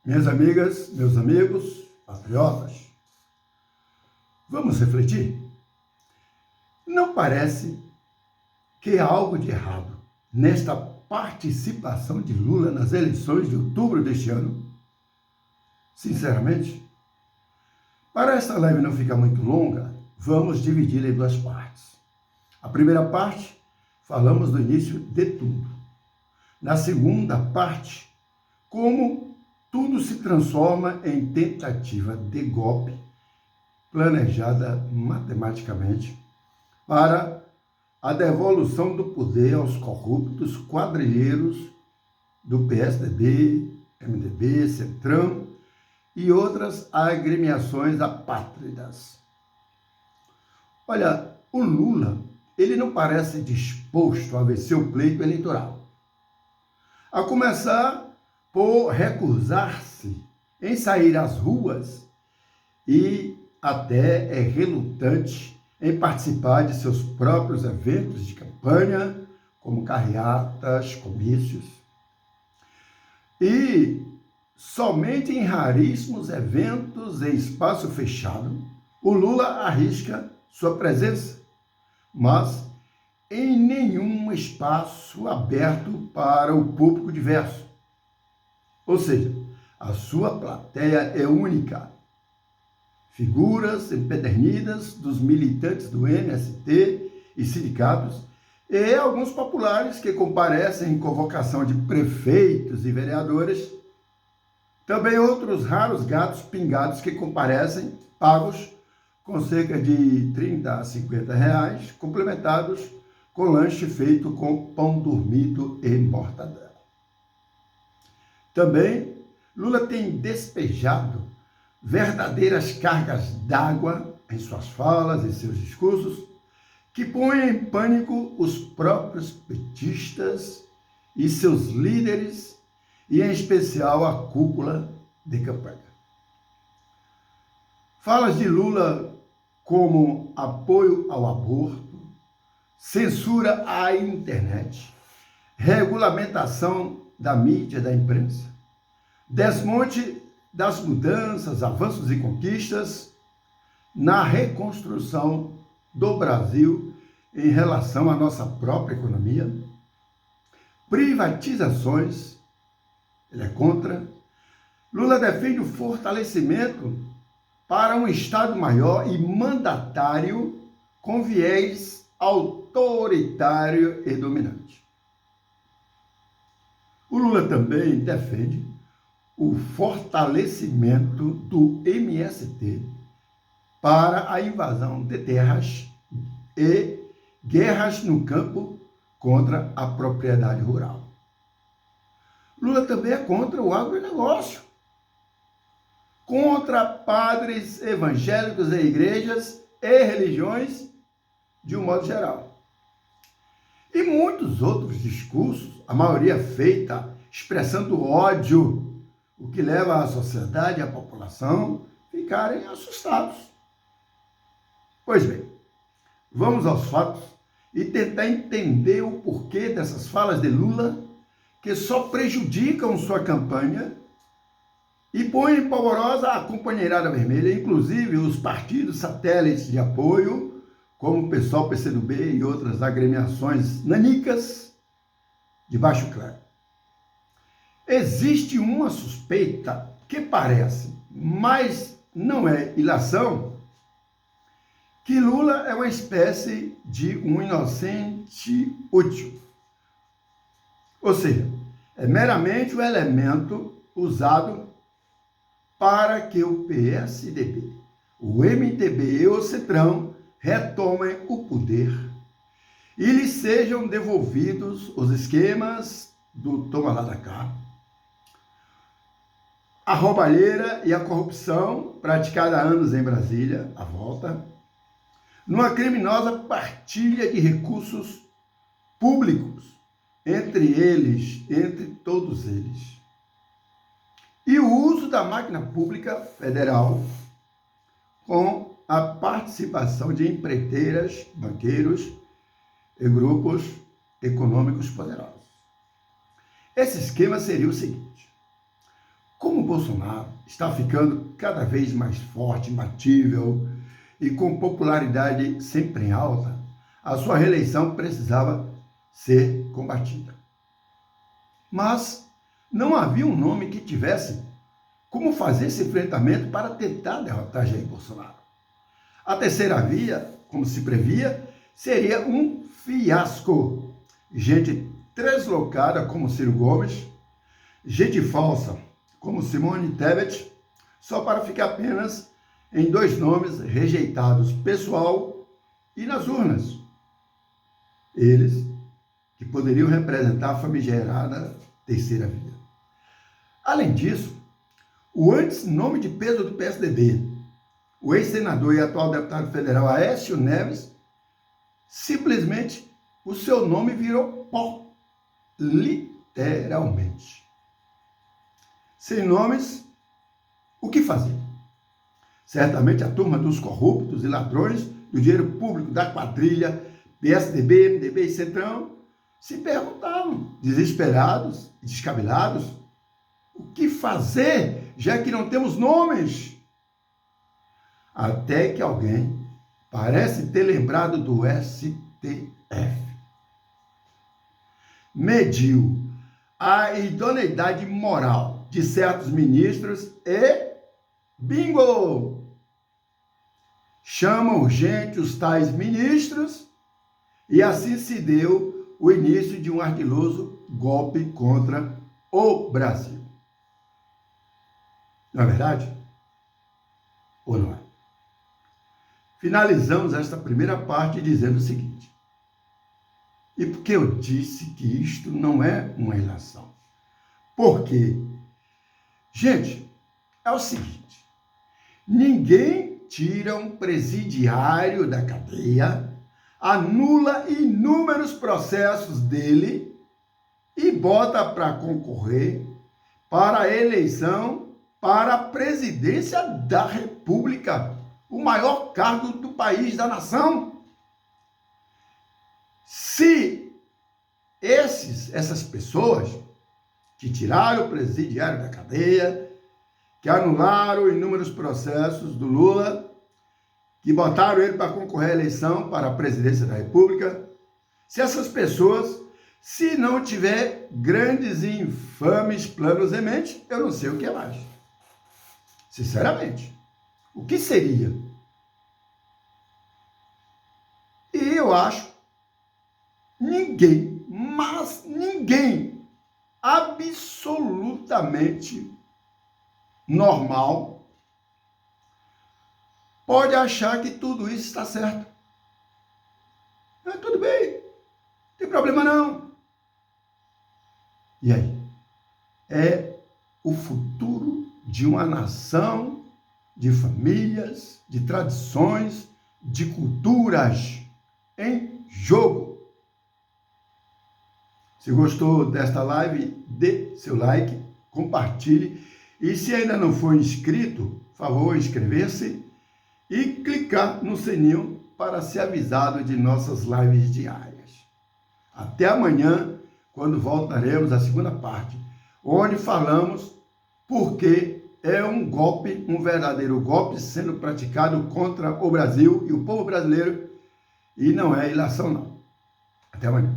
Minhas amigas, meus amigos, patriotas, vamos refletir? Não parece que há algo de errado nesta participação de Lula nas eleições de outubro deste ano? Sinceramente, para esta live não ficar muito longa, vamos dividi-la em duas partes. A primeira parte, falamos do início de tudo. Na segunda parte, como tudo se transforma em tentativa de golpe, planejada matematicamente, para a devolução do poder aos corruptos quadrilheiros do PSDB, MDB, Centrão e outras agremiações apátridas. Olha, o Lula, ele não parece disposto a vencer o pleito eleitoral. A começar por recusar-se em sair às ruas e até é relutante em participar de seus próprios eventos de campanha, como carreatas, comícios. E somente em raríssimos eventos em espaço fechado, o Lula arrisca sua presença, mas em nenhum espaço aberto para o público diverso. Ou seja, a sua plateia é única. Figuras empedernidas dos militantes do MST e sindicatos e alguns populares que comparecem em convocação de prefeitos e vereadores. Também outros raros gatos pingados que comparecem pagos com cerca de 30 a 50 reais, complementados com lanche feito com pão dormido e mortadela. Também, Lula tem despejado verdadeiras cargas d'água em suas falas, em seus discursos, que põem em pânico os próprios petistas e seus líderes, e em especial a cúpula de campanha. Falas de Lula como apoio ao aborto, censura à internet, regulamentação da mídia, da imprensa, desmonte das mudanças, avanços e conquistas na reconstrução do Brasil em relação à nossa própria economia, privatizações, ele é contra. Lula defende o fortalecimento para um Estado maior e mandatário com viés autoritário e dominante. O Lula também defende o fortalecimento do MST para a invasão de terras e guerras no campo contra a propriedade rural. Lula também é contra o agronegócio, contra padres evangélicos e igrejas e religiões de um modo geral. E muitos outros discursos, a maioria feita expressando ódio, o que leva a sociedade e a população a ficarem assustados. Pois bem, vamos aos fatos e tentar entender o porquê dessas falas de Lula que só prejudicam sua campanha e põem em polvorosa a companheirada vermelha, inclusive os partidos satélites de apoio, como o PSOL, PCdoB e outras agremiações nanicas de baixo clero. Existe uma suspeita que parece, mas não é ilação, que Lula é uma espécie de um inocente útil. Ou seja, é meramente o elemento usado para que o PSDB, o MDB e o Centrão retomem o poder e lhes sejam devolvidos os esquemas do toma lá da cá, a roubalheira e a corrupção praticada há anos em Brasília, à volta, numa criminosa partilha de recursos públicos, entre todos eles. E o uso da máquina pública federal com a participação de empreiteiras, banqueiros e grupos econômicos poderosos. Esse esquema seria o seguinte: como Bolsonaro está ficando cada vez mais forte, imbatível e com popularidade sempre em alta, a sua reeleição precisava ser combatida. Mas não havia um nome que tivesse como fazer esse enfrentamento para tentar derrotar Jair Bolsonaro. A terceira via, como se previa, seria um fiasco. Gente deslocada como Ciro Gomes, gente falsa como Simone Tebet, só para ficar apenas em dois nomes rejeitados, pessoal e nas urnas. Eles que poderiam representar a famigerada terceira via. Além disso, o antes nome de peso do PSDB, o ex-senador e atual deputado federal Aécio Neves, simplesmente o seu nome virou pó, literalmente. Sem nomes, o que fazer? Certamente a turma dos corruptos e ladrões do dinheiro público da quadrilha PSDB, MDB e Centrão se perguntavam, desesperados e descabellados, o que fazer, já que não temos nomes? Até que alguém parece ter lembrado do STF. Mediu a idoneidade moral de certos ministros e bingo! Chama urgente os tais ministros e assim se deu o início de um ardiloso golpe contra o Brasil. Não é verdade? Ou não é? Finalizamos esta primeira parte dizendo o seguinte: e por que eu disse que isto não é uma eleição? Porque, gente, é o seguinte, ninguém tira um presidiário da cadeia, anula inúmeros processos dele e bota para concorrer para a eleição para a presidência da República, o maior cargo do país, da nação. Se essas pessoas que tiraram o presidiário da cadeia, que anularam inúmeros processos do Lula, que botaram ele para concorrer à eleição para a presidência da República, se essas pessoas, se não tiver grandes e infames planos em mente, eu não sei o que é mais. Sinceramente, o que seria? E eu acho ninguém, mas ninguém, absolutamente normal, pode achar que tudo isso está certo. Tudo bem, não tem problema não. E aí? É o futuro de uma nação, de famílias, de tradições, de culturas em jogo. Se gostou desta live, dê seu like, compartilhe. E se ainda não for inscrito, por favor, inscrever-se e clicar no sininho para ser avisado de nossas lives diárias. Até amanhã, quando voltaremos à segunda parte, onde falamos porque é um golpe, um verdadeiro golpe sendo praticado contra o Brasil e o povo brasileiro, e não é ilação não. Até amanhã.